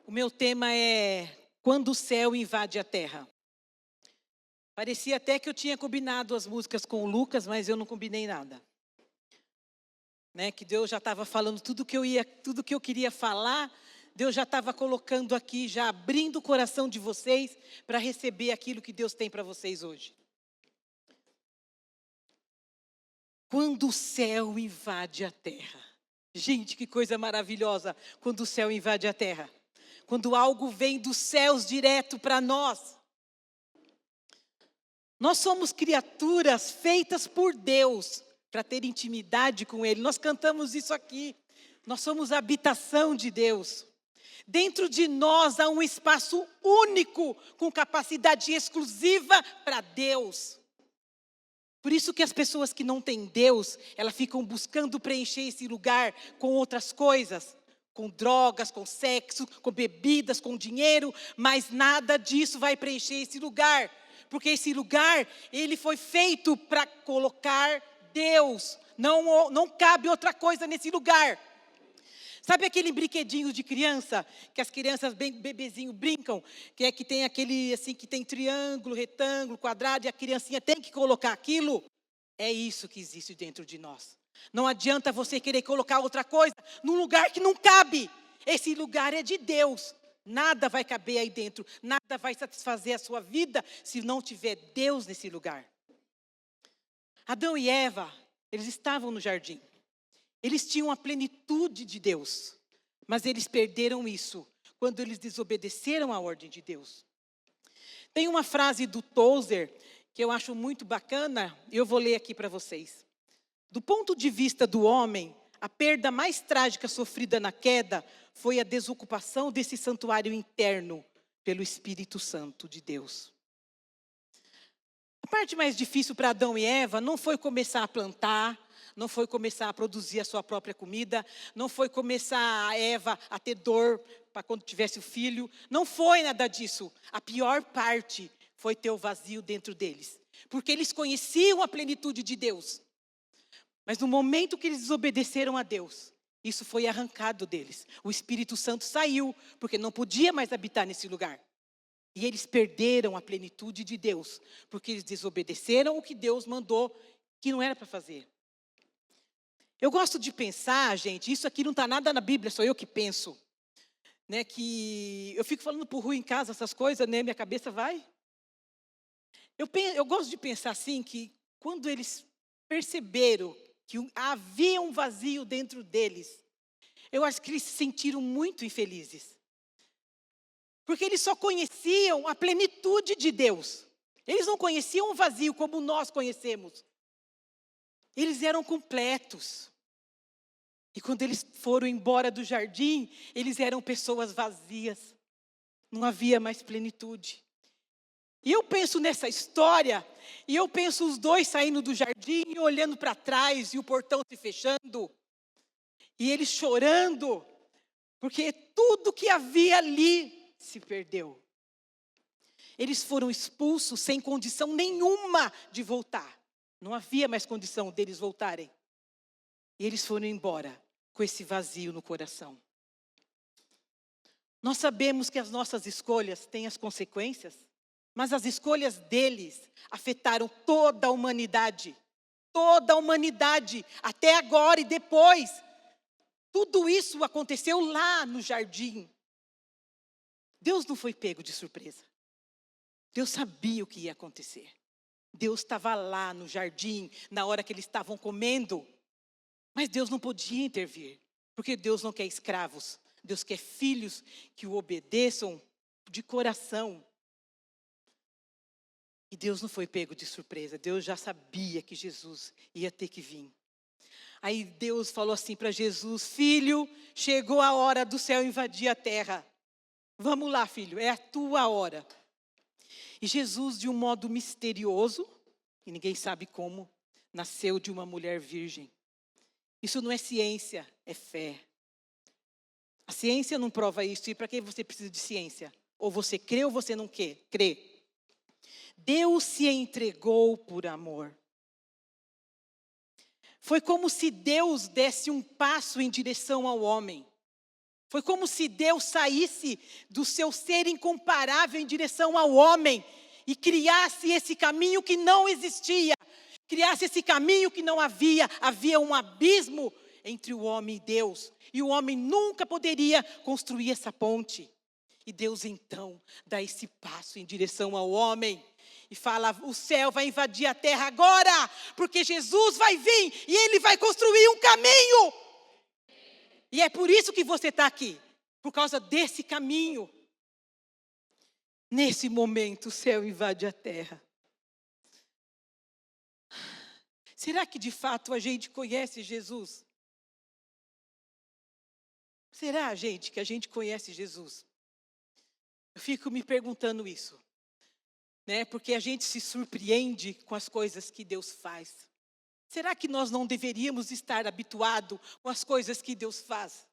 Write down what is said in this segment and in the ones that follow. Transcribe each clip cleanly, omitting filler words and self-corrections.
O meu tema é Quando o Céu Invade a Terra. Parecia até que eu tinha combinado as músicas com o Lucas, mas eu não combinei nada. Que Deus já estava falando tudo que eu queria falar, Deus já estava colocando aqui, já abrindo o coração de vocês para receber aquilo que Deus tem para vocês hoje. Quando o céu invade a terra. Gente, que coisa maravilhosa quando o céu invade a terra. Quando algo vem dos céus direto para nós. Nós somos criaturas feitas por Deus para ter intimidade com Ele. Nós cantamos isso aqui. Nós somos a habitação de Deus. Dentro de nós há um espaço único com capacidade exclusiva para Deus. Por isso que as pessoas que não têm Deus, elas ficam buscando preencher esse lugar com outras coisas. Com drogas, com sexo, com bebidas, com dinheiro. Mas nada disso vai preencher esse lugar. Porque esse lugar, ele foi feito para colocar Deus. Não cabe outra coisa nesse lugar. Sabe aquele brinquedinho de criança, que as crianças bem bebezinho brincam, que tem aquele assim, que tem triângulo, retângulo, quadrado, e a criancinha tem que colocar aquilo? É isso que existe dentro de nós. Não adianta você querer colocar outra coisa num lugar que não cabe. Esse lugar é de Deus. Nada vai caber aí dentro, nada vai satisfazer a sua vida se não tiver Deus nesse lugar. Adão e Eva, eles estavam no jardim. Eles tinham a plenitude de Deus, mas eles perderam isso quando eles desobedeceram à ordem de Deus. Tem uma frase do Tozer que eu acho muito bacana, eu vou ler aqui para vocês. Do ponto de vista do homem, a perda mais trágica sofrida na queda foi a desocupação desse santuário interno pelo Espírito Santo de Deus. A parte mais difícil para Adão e Eva não foi começar a plantar, não foi começar a produzir a sua própria comida, não foi começar a Eva a ter dor para quando tivesse o filho, não foi nada disso. A pior parte foi ter o vazio dentro deles, porque eles conheciam a plenitude de Deus. Mas no momento que eles desobedeceram a Deus, isso foi arrancado deles. O Espírito Santo saiu, porque não podia mais habitar nesse lugar. E eles perderam a plenitude de Deus, porque eles desobedeceram o que Deus mandou, que não era para fazer. Eu gosto de pensar, gente, isso aqui não está nada na Bíblia, sou eu que penso. Que eu fico falando por rua em casa essas coisas, minha cabeça vai. Eu gosto de pensar assim, que quando eles perceberam que havia um vazio dentro deles, eu acho que eles se sentiram muito infelizes. Porque eles só conheciam a plenitude de Deus. Eles não conheciam o vazio como nós conhecemos. Eles eram completos. E quando eles foram embora do jardim, eles eram pessoas vazias. Não havia mais plenitude. E eu penso nessa história, e eu penso os dois saindo do jardim, e olhando para trás, e o portão se fechando. E eles chorando, porque tudo que havia ali se perdeu. Eles foram expulsos sem condição nenhuma de voltar. Não havia mais condição deles voltarem. E eles foram embora com esse vazio no coração. Nós sabemos que as nossas escolhas têm as consequências, mas as escolhas deles afetaram toda a humanidade. Toda a humanidade, até agora e depois. Tudo isso aconteceu lá no jardim. Deus não foi pego de surpresa. Deus sabia o que ia acontecer. Deus estava lá no jardim, na hora que eles estavam comendo. Mas Deus não podia intervir, porque Deus não quer escravos. Deus quer filhos que o obedeçam de coração. E Deus não foi pego de surpresa. Deus já sabia que Jesus ia ter que vir. Aí Deus falou assim para Jesus: filho, chegou a hora do céu invadir a terra. Vamos lá, filho, é a tua hora. E Jesus, de um modo misterioso, e ninguém sabe como, nasceu de uma mulher virgem. Isso não é ciência, é fé. A ciência não prova isso. E para que você precisa de ciência? Ou você crê ou você não crê. Deus se entregou por amor. Foi como se Deus desse um passo em direção ao homem. Foi como se Deus saísse do seu ser incomparável em direção ao homem e criasse esse caminho que não existia. Criasse esse caminho que não havia. Havia um abismo entre o homem e Deus. E o homem nunca poderia construir essa ponte. E Deus então dá esse passo em direção ao homem. E fala, o céu vai invadir a terra agora. Porque Jesus vai vir e Ele vai construir um caminho. E é por isso que você está aqui. Por causa desse caminho. Nesse momento o céu invade a terra. Será que de fato a gente conhece Jesus? Será, gente, que a gente conhece Jesus? Eu fico me perguntando isso. Né? Porque a gente se surpreende com as coisas que Deus faz. Será que nós não deveríamos estar habituados com as coisas que Deus faz?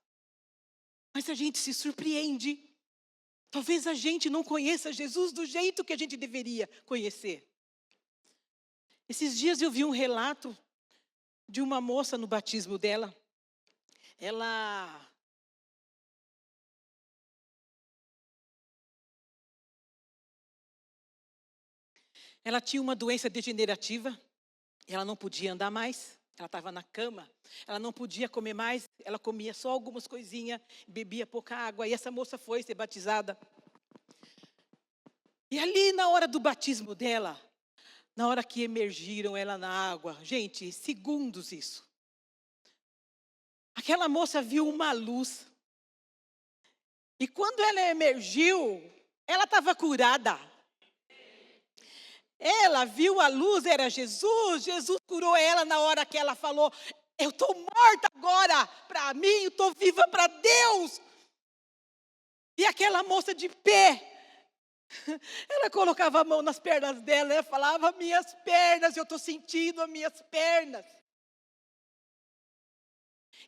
Mas a gente se surpreende. Talvez a gente não conheça Jesus do jeito que a gente deveria conhecer. Esses dias eu vi um relato de uma moça no batismo dela. Ela tinha uma doença degenerativa. Ela não podia andar mais. Ela estava na cama. Ela não podia comer mais. Ela comia só algumas coisinhas. Bebia pouca água. E essa moça foi ser batizada. E ali na hora do batismo dela, na hora que emergiram ela na água, gente, segundos isso. Aquela moça viu uma luz. E quando ela emergiu, ela estava curada. Ela viu a luz, era Jesus. Jesus curou ela na hora que ela falou, eu estou morta agora para mim, eu estou viva para Deus. E aquela moça de pé, ela colocava a mão nas pernas dela, ela falava, minhas pernas, eu estou sentindo as minhas pernas.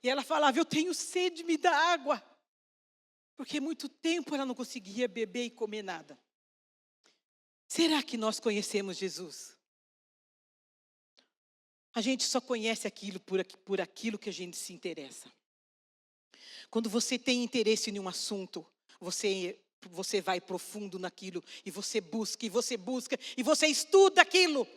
E ela falava, eu tenho sede, me dá água. Porque muito tempo ela não conseguia beber e comer nada. Será que nós conhecemos Jesus? A gente só conhece aquilo por aquilo que a gente se interessa. Quando você tem interesse em um assunto, você vai profundo naquilo, e você busca, e você estuda aquilo.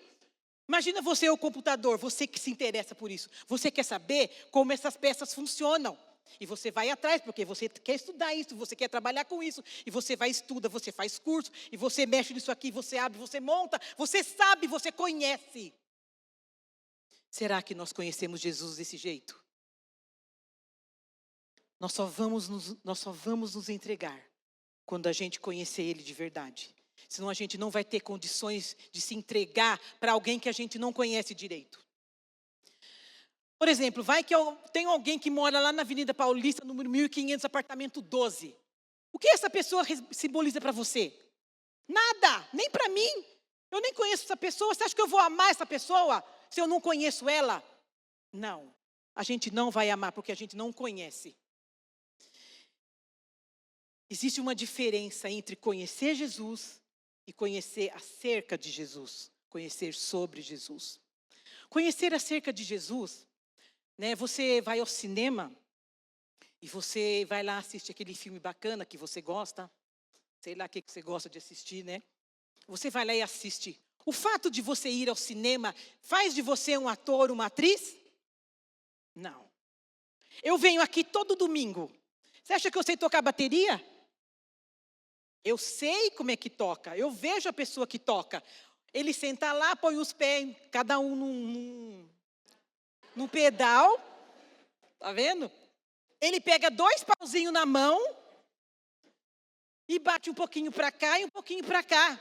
Imagina você o computador, você que se interessa por isso. Você quer saber como essas peças funcionam. E você vai atrás, porque você quer estudar isso, você quer trabalhar com isso. E você vai estuda, você faz curso, e você mexe nisso aqui, você abre, você monta. Você sabe, você conhece. Será que nós conhecemos Jesus desse jeito? Nós só vamos nos entregar quando a gente conhecer Ele de verdade. Senão a gente não vai ter condições de se entregar para alguém que a gente não conhece direito. Por exemplo, vai que tem alguém que mora lá na Avenida Paulista, número 1500, apartamento 12. O que essa pessoa simboliza para você? Nada, nem para mim. Eu nem conheço essa pessoa. Você acha que eu vou amar essa pessoa se eu não conheço ela? Não, a gente não vai amar porque a gente não conhece. Existe uma diferença entre conhecer Jesus e conhecer acerca de Jesus, conhecer sobre Jesus. Conhecer acerca de Jesus, né? Você vai ao cinema e você vai lá assistir aquele filme bacana que você gosta, sei lá o que você gosta de assistir, né? Você vai lá e assiste. O fato de você ir ao cinema faz de você um ator, uma atriz? Não. Eu venho aqui todo domingo. Você acha que eu sei tocar bateria? Eu sei como é que toca, eu vejo a pessoa que toca. Ele senta lá, põe os pés, cada um num pedal, tá vendo? Ele pega 2 pauzinhos na mão e bate um pouquinho para cá e um pouquinho para cá.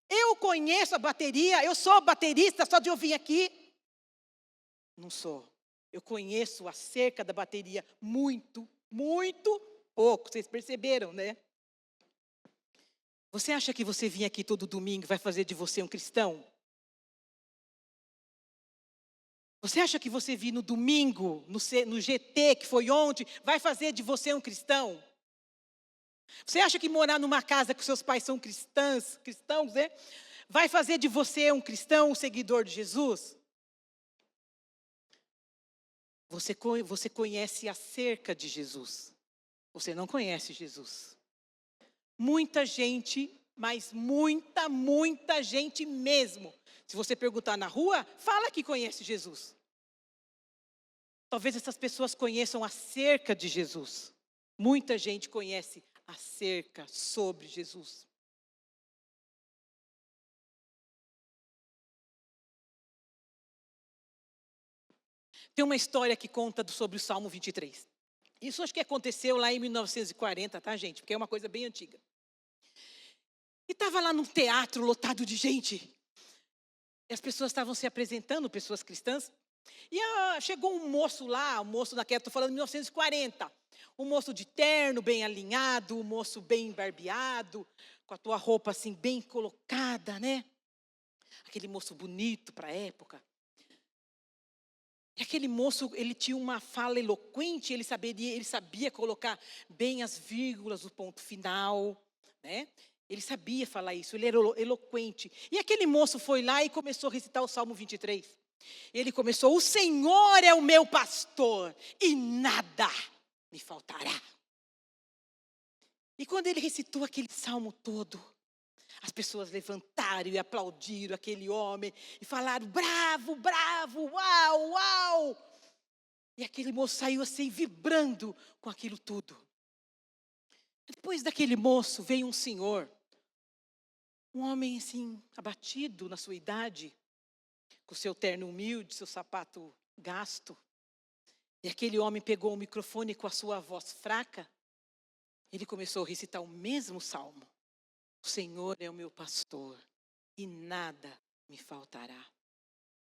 Eu conheço a bateria, eu sou baterista só de eu vir aqui. Não sou. Eu conheço acerca da bateria muito, muito pouco. Vocês perceberam, né? Você acha que você vir aqui todo domingo vai fazer de você um cristão? Você acha que você vir no domingo, no GT, que foi ontem, vai fazer de você um cristão? Você acha que morar numa casa que seus pais são cristãos, né? Vai fazer de você um cristão, um seguidor de Jesus? Você conhece acerca de Jesus. Você não conhece Jesus. Muita gente, mas muita gente mesmo. Se você perguntar na rua, fala que conhece Jesus. Talvez essas pessoas conheçam acerca de Jesus. Muita gente conhece acerca sobre Jesus. Tem uma história que conta sobre o Salmo 23. Isso acho que aconteceu lá em 1940, tá, gente? Porque é uma coisa bem antiga. E estava lá num teatro lotado de gente. E as pessoas estavam se apresentando, pessoas cristãs. E chegou um moço lá, um moço naquela, estou falando de 1940. Um moço de terno, bem alinhado, um moço bem barbeado, com a tua roupa assim bem colocada, né? Aquele moço bonito para a época. E aquele moço, ele tinha uma fala eloquente, ele sabia colocar bem as vírgulas do ponto final, né? Ele sabia falar isso, ele era eloquente. E aquele moço foi lá e começou a recitar o Salmo 23. Ele começou: o Senhor é o meu pastor e nada me faltará. E quando ele recitou aquele salmo todo, as pessoas levantaram e aplaudiram aquele homem e falaram: bravo, bravo, uau, uau. E aquele moço saiu assim, vibrando com aquilo tudo. Depois daquele moço veio um senhor, um homem assim, abatido na sua idade, com seu terno humilde, seu sapato gasto. E aquele homem pegou o microfone com a sua voz fraca. Ele começou a recitar o mesmo salmo. O Senhor é o meu pastor e nada me faltará.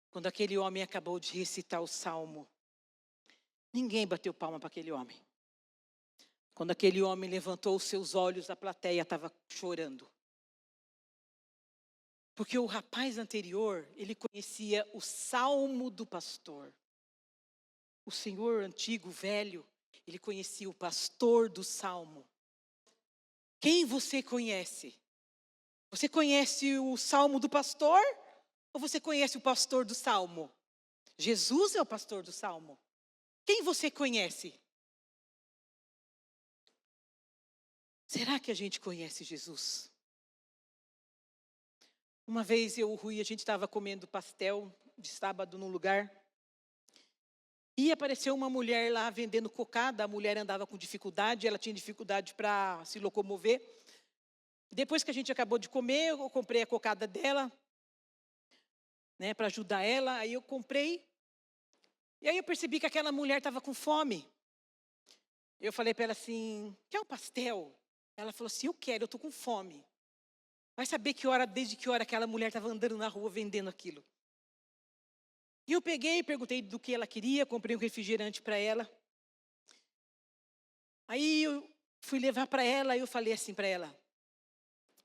Quando aquele homem acabou de recitar o salmo, ninguém bateu palma para aquele homem. Quando aquele homem levantou os seus olhos, a plateia estava chorando. Porque o rapaz anterior, ele conhecia o salmo do pastor. O senhor antigo, velho, ele conhecia o pastor do salmo. Quem você conhece? Você conhece o salmo do pastor? Ou você conhece o pastor do salmo? Jesus é o pastor do salmo. Quem você conhece? Será que a gente conhece Jesus? Uma vez eu e o Rui, a gente estava comendo pastel de sábado num lugar. E apareceu uma mulher lá vendendo cocada. A mulher andava com dificuldade, ela tinha dificuldade para se locomover. Depois que a gente acabou de comer, eu comprei a cocada dela, né, para ajudar ela. Aí eu comprei. E aí eu percebi que aquela mulher estava com fome. Eu falei para ela assim: quer um pastel? Ela falou assim: eu quero, eu estou com fome. Vai saber desde que hora aquela mulher estava andando na rua vendendo aquilo. E eu peguei, perguntei do que ela queria, comprei um refrigerante para ela. Aí eu fui levar para ela e eu falei assim para ela: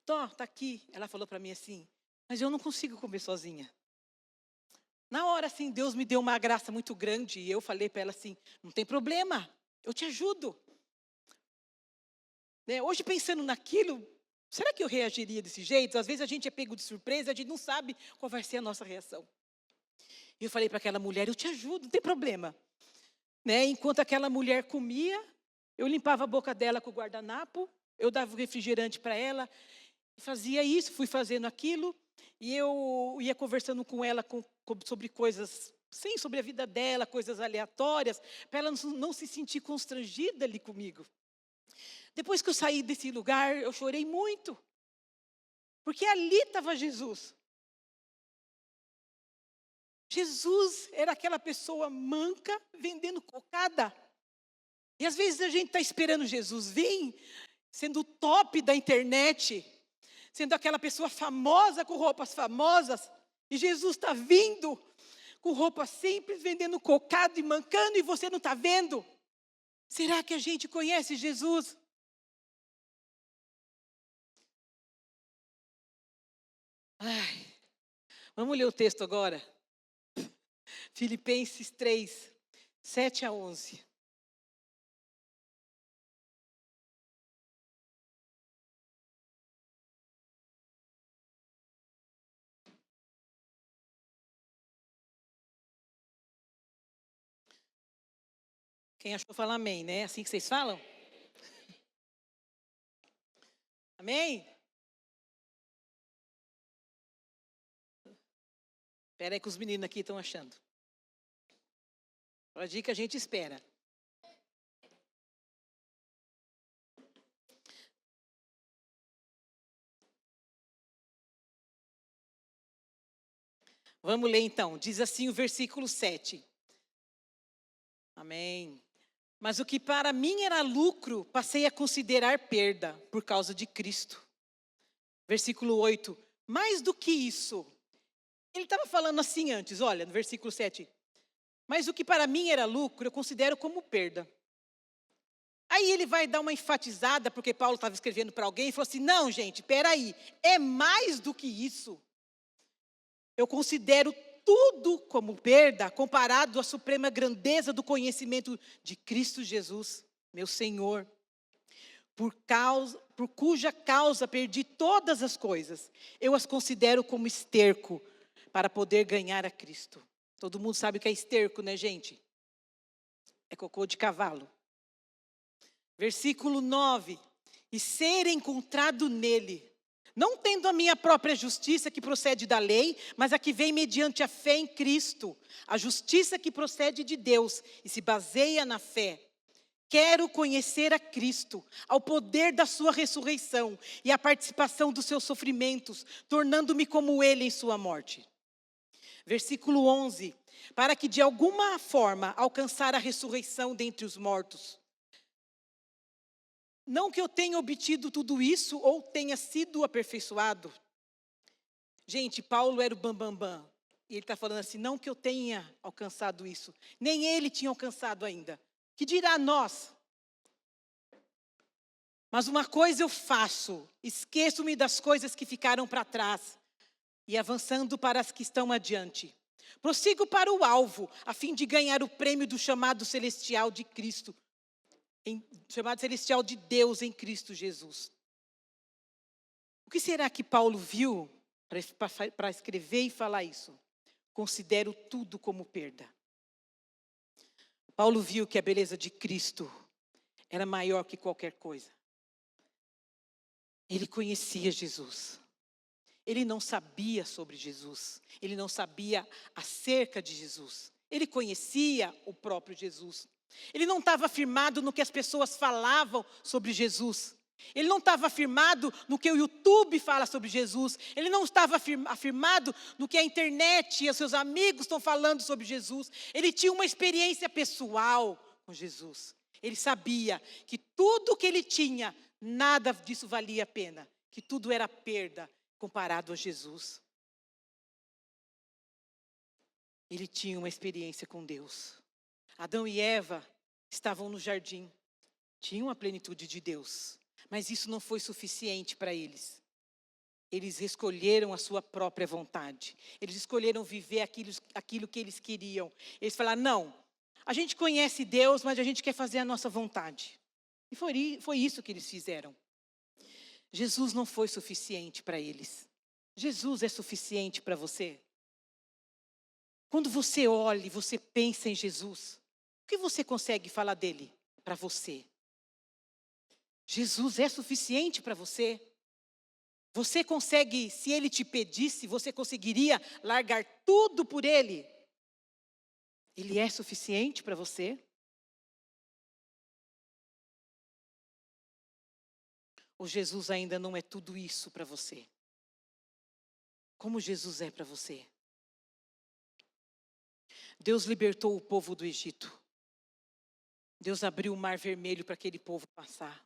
Tó, tá aqui. Ela falou para mim assim: mas eu não consigo comer sozinha. Na hora, assim, Deus me deu uma graça muito grande e eu falei para ela assim: não tem problema, eu te ajudo. Né? Hoje, pensando naquilo, será que eu reagiria desse jeito? Às vezes a gente é pego de surpresa, a gente não sabe qual vai ser a nossa reação. E eu falei para aquela mulher: eu te ajudo, não tem problema. Né? Enquanto aquela mulher comia, eu limpava a boca dela com o guardanapo, eu dava o refrigerante para ela, fazia isso, fui fazendo aquilo, e eu ia conversando com ela sobre coisas, sim, sobre a vida dela, coisas aleatórias, para ela não se sentir constrangida ali comigo. Depois que eu saí desse lugar, eu chorei muito, porque ali estava Jesus. Jesus era aquela pessoa manca vendendo cocada. E às vezes a gente está esperando Jesus vir, sendo o top da internet, sendo aquela pessoa famosa com roupas famosas, e Jesus está vindo com roupa simples, vendendo cocada e mancando, e você não está vendo? Será que a gente conhece Jesus? Ai, vamos ler o texto agora. Filipenses 3, 7 a 11. Quem achou, fala amém, né? Assim que vocês falam? Amém? Espera aí que os meninos aqui estão achando. Pode ir que a gente espera. Vamos ler então. Diz assim o versículo 7. Amém. Mas o que para mim era lucro, passei a considerar perda por causa de Cristo. Versículo 8. Mais do que isso. Ele estava falando assim antes, olha, no versículo 7. Mas o que para mim era lucro, eu considero como perda. Aí ele vai dar uma enfatizada, porque Paulo estava escrevendo para alguém, e falou assim, não gente, peraí, é mais do que isso. Eu considero tudo como perda, comparado à suprema grandeza do conhecimento de Cristo Jesus, meu Senhor. Por cuja causa perdi todas as coisas, eu as considero como esterco, para poder ganhar a Cristo. Todo mundo sabe o que é esterco, né, gente? É cocô de cavalo. Versículo 9. E ser encontrado nele, não tendo a minha própria justiça que procede da lei, mas a que vem mediante a fé em Cristo, a justiça que procede de Deus e se baseia na fé. Quero conhecer a Cristo, ao poder da sua ressurreição e a participação dos seus sofrimentos, tornando-me como ele em sua morte. Versículo 11. Para que de alguma forma alcançar a ressurreição dentre os mortos. Não que eu tenha obtido tudo isso ou tenha sido aperfeiçoado. Gente, Paulo era o bambambam. E ele está falando assim, não que eu tenha alcançado isso. Nem ele tinha alcançado ainda. Que dirá nós? Mas uma coisa eu faço, esqueço-me das coisas que ficaram para trás e avançando para as que estão adiante. Prossigo para o alvo, a fim de ganhar o prêmio do chamado celestial de Cristo, chamado celestial de Deus em Cristo Jesus. O que será que Paulo viu para escrever e falar isso? Considero tudo como perda. Paulo viu que a beleza de Cristo era maior que qualquer coisa. Ele conhecia Jesus. Ele não sabia sobre Jesus. Ele não sabia acerca de Jesus. Ele conhecia o próprio Jesus. Ele não estava firmado no que as pessoas falavam sobre Jesus. Ele não estava firmado no que o YouTube fala sobre Jesus. Ele não estava afirmado no que a internet e os seus amigos estão falando sobre Jesus. Ele tinha uma experiência pessoal com Jesus. Ele sabia que tudo que ele tinha, nada disso valia a pena. Que tudo era perda comparado a Jesus. Ele tinha uma experiência com Deus. Adão e Eva estavam no jardim. Tinham a plenitude de Deus. Mas isso não foi suficiente para eles. Eles escolheram a sua própria vontade. Eles escolheram viver aquilo que eles queriam. Eles falaram, não, a gente conhece Deus, mas a gente quer fazer a nossa vontade. E foi isso que eles fizeram. Jesus não foi suficiente para eles. Jesus é suficiente para você? Quando você olha e você pensa em Jesus, o que você consegue falar dele para você? Jesus é suficiente para você? Você consegue, se ele te pedisse, você conseguiria largar tudo por ele? Ele é suficiente para você? Ou Jesus ainda não é tudo isso para você? Como Jesus é para você? Deus libertou o povo do Egito. Deus abriu o mar vermelho para aquele povo passar.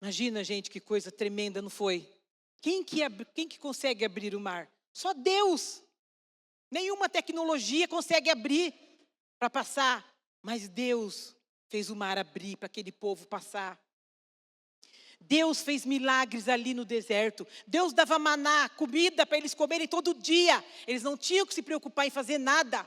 Imagina, gente, que coisa tremenda, não foi? Quem que consegue abrir o mar? Só Deus. Nenhuma tecnologia consegue abrir para passar. Mas Deus fez o mar abrir para aquele povo passar. Deus fez milagres ali no deserto. Deus dava maná, comida para eles comerem todo dia. Eles não tinham que se preocupar em fazer nada.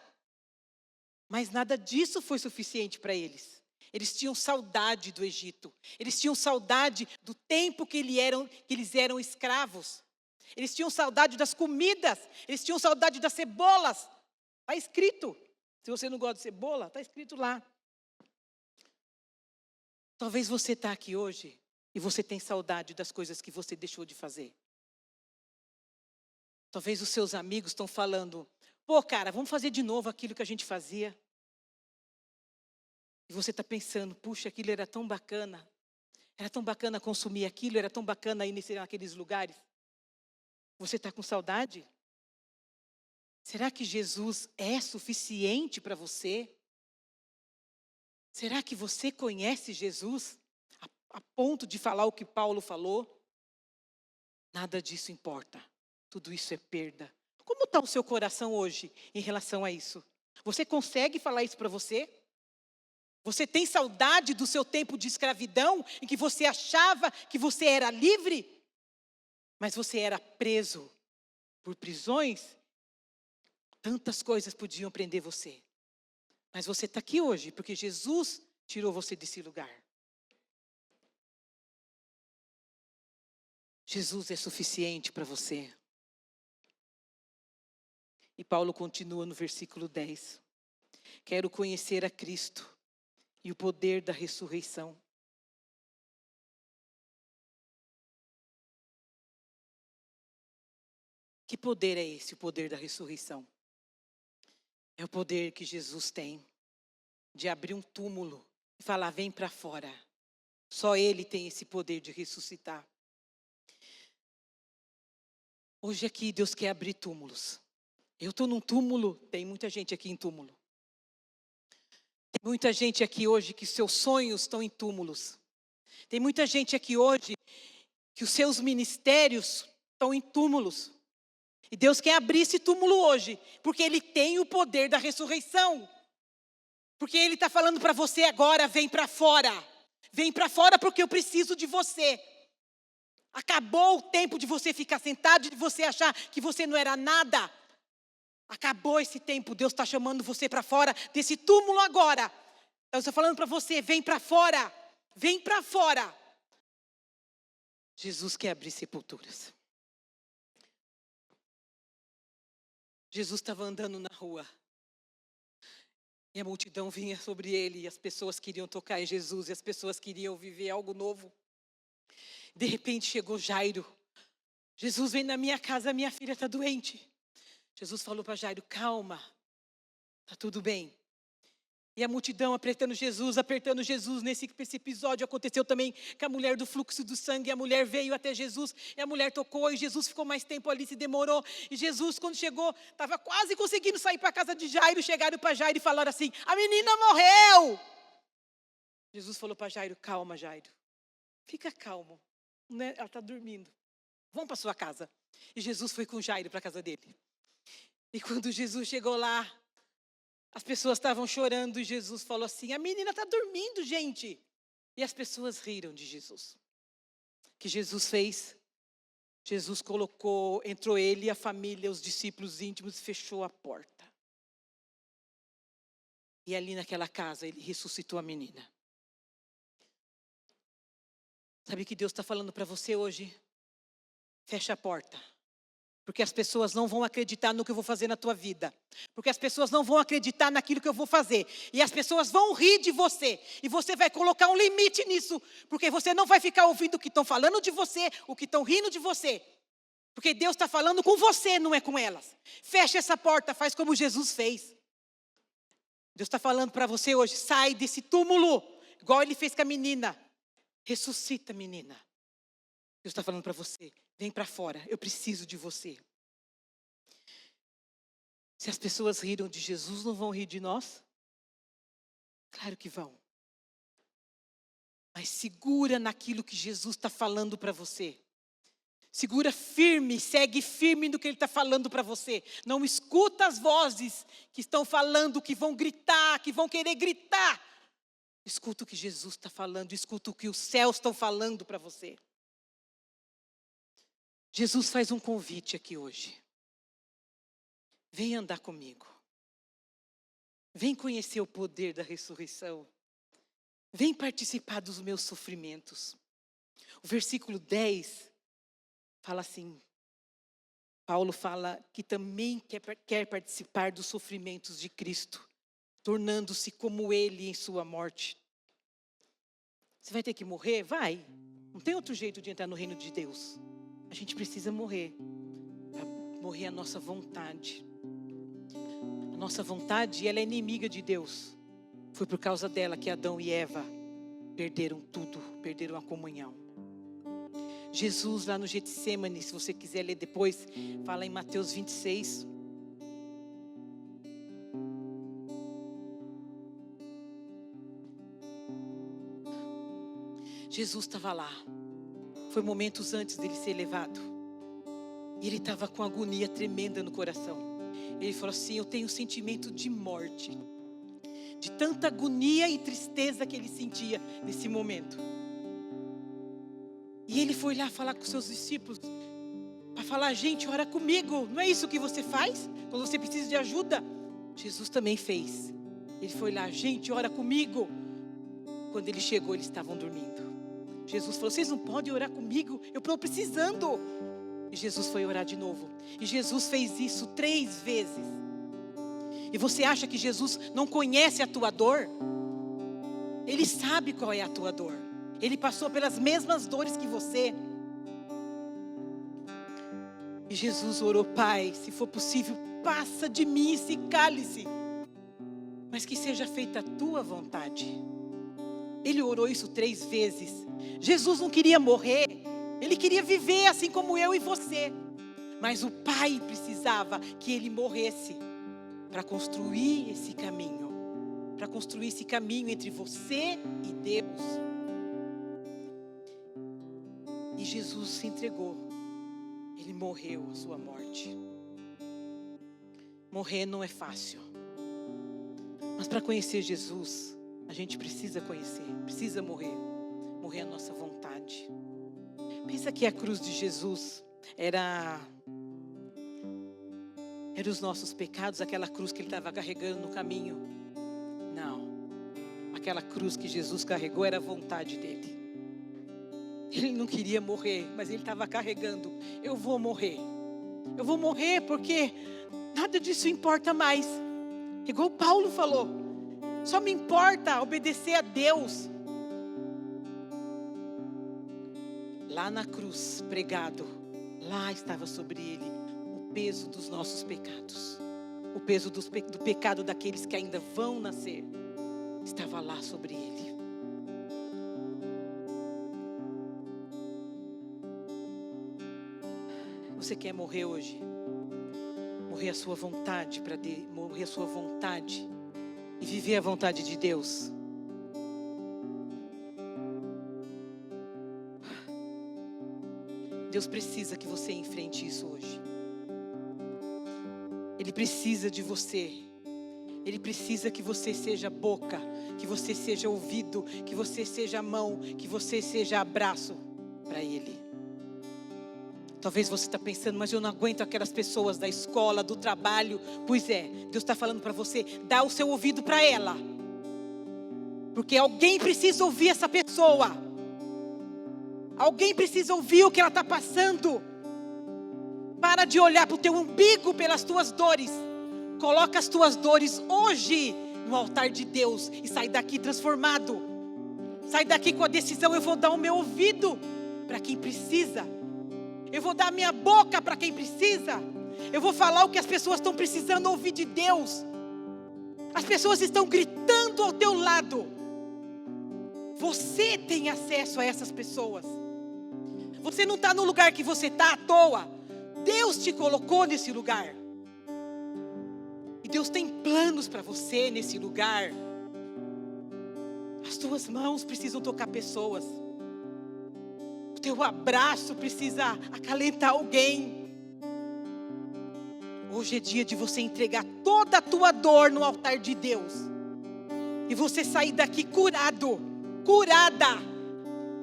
Mas nada disso foi suficiente para eles. Eles tinham saudade do Egito. Eles tinham saudade do tempo que eles eram escravos. Eles tinham saudade das comidas. Eles tinham saudade das cebolas. Está escrito. Se você não gosta de cebola, está escrito lá. Talvez você está aqui hoje E você tem saudade das coisas que você deixou de fazer. Talvez os seus amigos estão falando, pô, cara, vamos fazer de novo aquilo que a gente fazia. E você está pensando, puxa, aquilo era tão bacana. Era tão bacana consumir aquilo, era tão bacana ir naqueles lugares. Você está com saudade? Será que Jesus é suficiente para você? Será que você conhece Jesus a ponto de falar o que Paulo falou? Nada disso importa. Tudo isso é perda. Como está o seu coração hoje em relação a isso? Você consegue falar isso para você? Você tem saudade do seu tempo de escravidão, em que você achava que você era livre, mas você era preso por prisões? Tantas coisas podiam prender você. Mas você está aqui hoje, porque Jesus tirou você desse lugar. Jesus é suficiente para você. E Paulo continua no versículo 10. Quero conhecer a Cristo e o poder da ressurreição. Que poder é esse, o poder da ressurreição? É o poder que Jesus tem de abrir um túmulo e falar, vem para fora. Só Ele tem esse poder de ressuscitar. Hoje aqui Deus quer abrir túmulos. Eu estou num túmulo, tem muita gente aqui em túmulo. Tem muita gente aqui hoje que seus sonhos estão em túmulos. Tem muita gente aqui hoje que os seus ministérios estão em túmulos. E Deus quer abrir esse túmulo hoje, porque Ele tem o poder da ressurreição. Porque Ele está falando para você agora, vem para fora. Vem para fora porque eu preciso de você. Acabou o tempo de você ficar sentado, de você achar que você não era nada. Acabou esse tempo, Deus está chamando você para fora desse túmulo agora. Eu estou falando para você, vem para fora. Vem para fora. Jesus quer abrir sepulturas. Jesus estava andando na rua. E a multidão vinha sobre ele. E as pessoas queriam tocar em Jesus. E as pessoas queriam viver algo novo. De repente chegou Jairo. Jesus, vem na minha casa, minha filha está doente. Jesus falou para Jairo, calma. Está tudo bem. E a multidão apertando Jesus. Nesse episódio aconteceu também com a mulher do fluxo do sangue. A mulher veio até Jesus e a mulher tocou. E Jesus ficou mais tempo ali, se demorou. E Jesus, quando chegou, estava quase conseguindo sair para a casa de Jairo. Chegaram para Jairo e falaram assim, a menina morreu. Jesus falou para Jairo, calma Jairo. Fica calmo. Né? Ela está dormindo. Vamos para sua casa. E Jesus foi com Jairo para a casa dele. E quando Jesus chegou lá, as pessoas estavam chorando e Jesus falou assim, a menina está dormindo, gente. E as pessoas riram de Jesus. O que Jesus fez? Jesus entrou ele, a família, os discípulos íntimos, fechou a porta. E ali naquela casa, ele ressuscitou a menina. Sabe o que Deus está falando para você hoje? Fecha a porta. Porque as pessoas não vão acreditar no que eu vou fazer na tua vida. Porque as pessoas não vão acreditar naquilo que eu vou fazer. E as pessoas vão rir de você. E você vai colocar um limite nisso. Porque você não vai ficar ouvindo o que estão falando de você, o que estão rindo de você. Porque Deus está falando com você, não é com elas. Fecha essa porta, faz como Jesus fez. Deus está falando para você hoje, sai desse túmulo. Igual Ele fez com a menina. Ressuscita, menina. Deus está falando para você, vem para fora, eu preciso de você. Se as pessoas riram de Jesus, não vão rir de nós? Claro que vão. Mas segura naquilo que Jesus está falando para você. Segura firme, segue firme no que Ele está falando para você. Não escuta as vozes que estão falando, que vão gritar, que vão querer gritar. Escuta o que Jesus está falando, escuta o que os céus estão falando para você. Jesus faz um convite aqui hoje. Vem andar comigo. Vem conhecer o poder da ressurreição. Vem participar dos meus sofrimentos. O versículo 10 fala assim. Paulo fala que também quer participar dos sofrimentos de Cristo, tornando-se como Ele em sua morte. Você vai ter que morrer? Vai. Não tem outro jeito de entrar no reino de Deus. A gente precisa morrer. Morrer a nossa vontade. A nossa vontade, ela é inimiga de Deus. Foi por causa dela que Adão e Eva perderam tudo, perderam a comunhão. Jesus lá no Getsêmani, se você quiser ler depois, fala em Mateus 26. Jesus estava lá. Foi momentos antes dele ser levado. E ele estava com agonia tremenda no coração. Ele falou assim: eu tenho um sentimento de morte. De tanta agonia e tristeza que ele sentia nesse momento. E ele foi lá falar com seus discípulos. Para falar: gente, ora comigo. Não é isso que você faz? Quando você precisa de ajuda. Jesus também fez. Ele foi lá: gente, ora comigo. Quando ele chegou, eles estavam dormindo. Jesus falou: vocês não podem orar comigo? Eu estou precisando. E Jesus foi orar de novo. E Jesus fez isso 3 vezes. E você acha que Jesus não conhece a tua dor? Ele sabe qual é a tua dor. Ele passou pelas mesmas dores que você. E Jesus orou: Pai, se for possível, passa de mim esse cálice, mas que seja feita a tua vontade. Ele orou isso 3 vezes. Jesus não queria morrer. Ele queria viver assim como eu e você. Mas o Pai precisava que ele morresse para construir esse caminho. Para construir esse caminho entre você e Deus. E Jesus se entregou. Ele morreu a sua morte. Morrer não é fácil. Mas para conhecer Jesus, a gente precisa conhecer, precisa morrer. Morrer a nossa vontade. Pensa que a cruz de Jesus era os nossos pecados, aquela cruz que ele estava carregando no caminho. Não. Aquela cruz que Jesus carregou era a vontade dele. Ele não queria morrer, mas ele estava carregando. Eu vou morrer. Eu vou morrer porque nada disso importa mais. Igual Paulo falou. Só me importa obedecer a Deus. Lá na cruz, pregado, lá estava sobre ele o peso dos nossos pecados. O peso do pecado daqueles que ainda vão nascer. Estava lá sobre ele. Você quer morrer hoje? Morrer a sua vontade, morrer a sua vontade e viver a vontade de Deus. Deus precisa que você enfrente isso hoje. Ele precisa de você. Ele precisa que você seja boca, que você seja ouvido, que você seja mão, que você seja abraço para Ele. Talvez você está pensando: mas eu não aguento aquelas pessoas da escola, do trabalho. Pois é, Deus está falando para você: dá o seu ouvido para ela. Porque alguém precisa ouvir essa pessoa. Alguém precisa ouvir o que ela está passando. Para de olhar para o teu umbigo pelas tuas dores. Coloca as tuas dores hoje no altar de Deus e sai daqui transformado. Sai daqui com a decisão: eu vou dar o meu ouvido para quem precisa. Eu vou dar a minha boca para quem precisa. Eu vou falar o que as pessoas estão precisando ouvir de Deus. As pessoas estão gritando ao teu lado. Você tem acesso a essas pessoas. Você não está no lugar que você está à toa. Deus te colocou nesse lugar. E Deus tem planos para você nesse lugar. As tuas mãos precisam tocar pessoas. O teu abraço precisa acalentar alguém. Hoje é dia de você entregar toda a tua dor no altar de Deus. E você sair daqui curado, curada.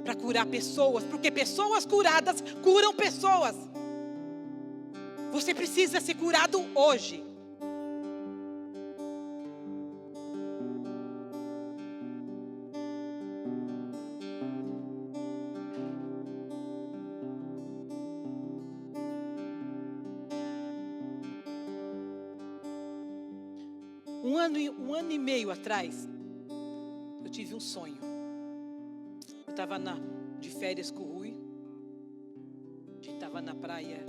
Para curar pessoas, porque pessoas curadas curam pessoas. Você precisa ser curado hoje. Um ano e meio atrás, eu tive um sonho. Eu estava de férias com o Rui. A gente estava na praia.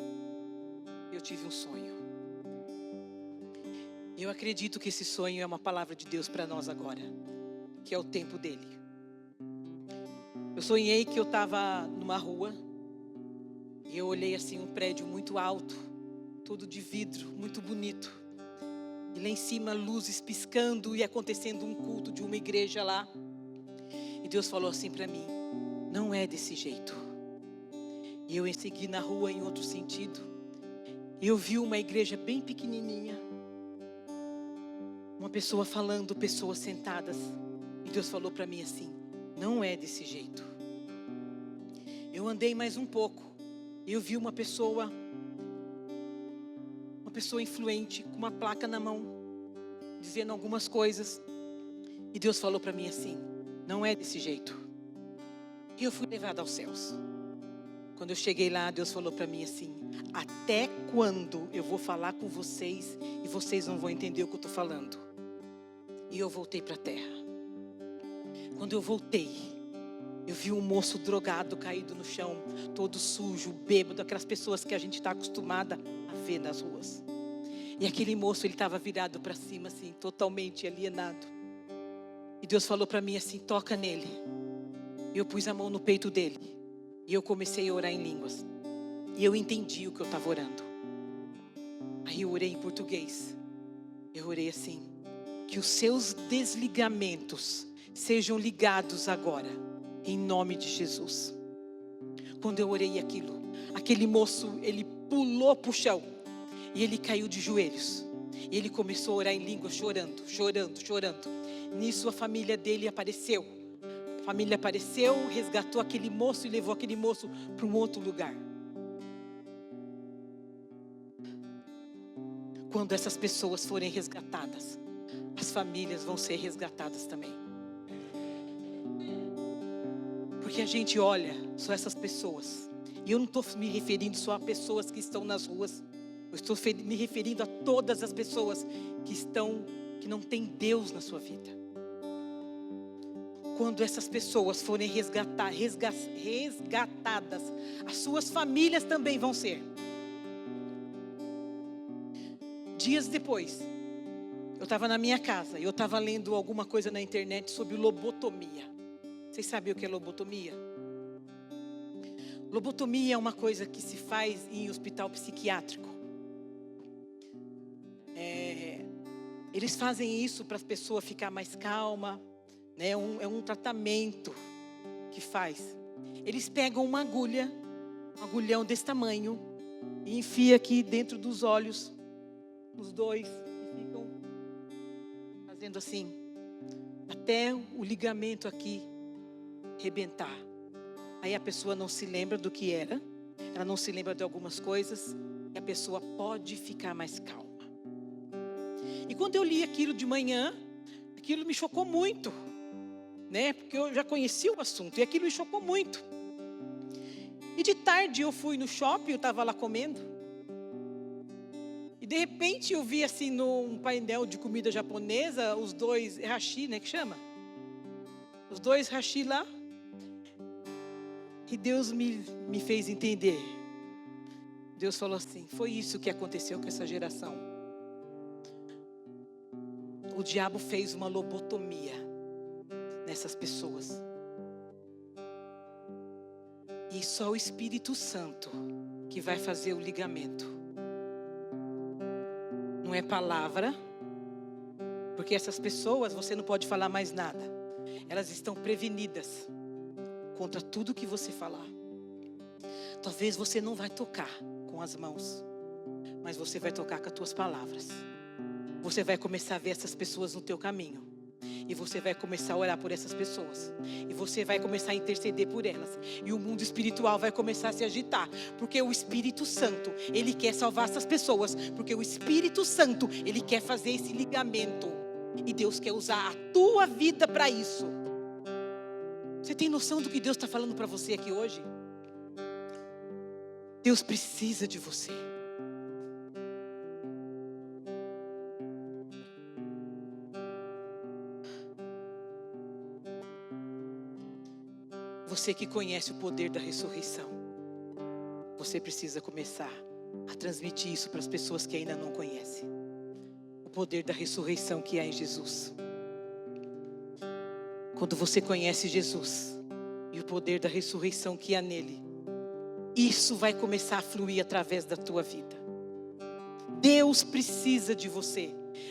Eu tive um sonho. Eu acredito que esse sonho é uma palavra de Deus para nós agora, que é o tempo dele. Eu sonhei que eu estava numa rua e eu olhei assim um prédio muito alto, todo de vidro, muito bonito. E lá em cima luzes piscando e acontecendo um culto de uma igreja lá. E Deus falou assim para mim: não é desse jeito. E eu segui na rua em outro sentido. E eu vi uma igreja bem pequenininha. Uma pessoa falando, pessoas sentadas. E Deus falou para mim assim: não é desse jeito. Eu andei mais um pouco. E eu vi uma pessoa influente, com uma placa na mão, dizendo algumas coisas. E Deus falou para mim assim: não é desse jeito. E eu fui levada aos céus. Quando eu cheguei lá, Deus falou para mim assim: até quando eu vou falar com vocês e vocês não vão entender o que eu estou falando? E eu voltei para a terra. Quando eu voltei, eu vi um moço drogado caído no chão, todo sujo, bêbado, aquelas pessoas que a gente está acostumada a ver nas ruas. E aquele moço, ele estava virado para cima assim, totalmente alienado. E Deus falou para mim assim: toca nele. Eu pus a mão no peito dele e eu comecei a orar em línguas. E eu entendi o que eu estava orando. Aí eu orei em português. Eu orei assim: que os seus desligamentos sejam ligados agora, em nome de Jesus. Quando eu orei aquilo, aquele moço, ele pulou para o chão e ele caiu de joelhos. E ele começou a orar em línguas, chorando, chorando, chorando. Nisso a família dele apareceu. A família apareceu, resgatou aquele moço e levou aquele moço para um outro lugar. Quando essas pessoas forem resgatadas, as famílias vão ser resgatadas também. Porque a gente olha só essas pessoas. E eu não estou me referindo só a pessoas que estão nas ruas. Eu estou me referindo a todas as pessoas que não têm Deus na sua vida. Quando essas pessoas forem resgatadas, as suas famílias também vão ser. Dias depois, eu estava na minha casa e eu estava lendo alguma coisa na internet sobre lobotomia. Vocês sabem o que é lobotomia? Lobotomia é uma coisa que se faz em hospital psiquiátrico. Eles fazem isso para a pessoa ficar mais calma, né? É um tratamento que faz. Eles pegam uma agulha, um agulhão desse tamanho, e enfia aqui dentro dos olhos, os dois, e ficam fazendo assim, até o ligamento aqui rebentar. Aí a pessoa não se lembra do que era, ela não se lembra de algumas coisas, e a pessoa pode ficar mais calma. E quando eu li aquilo de manhã, aquilo me chocou muito, né? Porque eu já conhecia o assunto, e aquilo me chocou muito. E de tarde eu fui no shopping, eu estava lá comendo, e de repente eu vi assim num painel de comida japonesa, os dois hashi, né, que chama? Os dois hashi lá. E Deus me fez entender. Deus falou assim: foi isso que aconteceu com essa geração. O diabo fez uma lobotomia nessas pessoas. E só o Espírito Santo que vai fazer o ligamento. Não é palavra, porque essas pessoas você não pode falar mais nada. Elas estão prevenidas contra tudo que você falar. Talvez você não vai tocar com as mãos, mas você vai tocar com as tuas palavras. Você vai começar a ver essas pessoas no teu caminho. E você vai começar a orar por essas pessoas. E você vai começar a interceder por elas. E o mundo espiritual vai começar a se agitar. Porque o Espírito Santo, ele quer salvar essas pessoas. Porque o Espírito Santo, ele quer fazer esse ligamento. E Deus quer usar a tua vida para isso. Você tem noção do que Deus está falando para você aqui hoje? Deus precisa de você. Você que conhece o poder da ressurreição, você precisa começar a transmitir isso para as pessoas que ainda não conhecem. O poder da ressurreição que há em Jesus. Quando você conhece Jesus e o poder da ressurreição que há nele, isso vai começar a fluir através da tua vida. Deus precisa de você.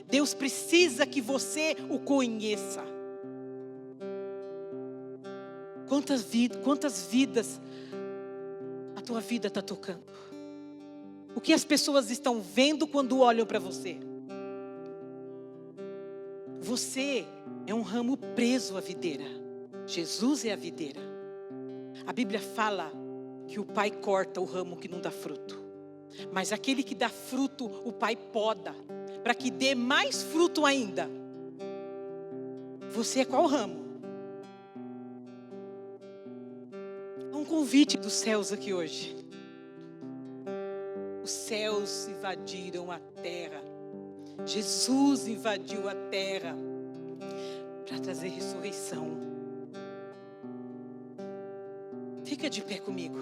Deus precisa que você o conheça. Quantas vidas a tua vida está tocando? O que as pessoas estão vendo quando olham para você? Você é um ramo preso à videira. Jesus é a videira. A Bíblia fala que o Pai corta o ramo que não dá fruto. Mas aquele que dá fruto, o Pai poda, para que dê mais fruto ainda. Você é qual ramo? Há um convite dos céus aqui hoje. Os céus invadiram a terra. Jesus invadiu a terra para trazer ressurreição. Fica de pé comigo.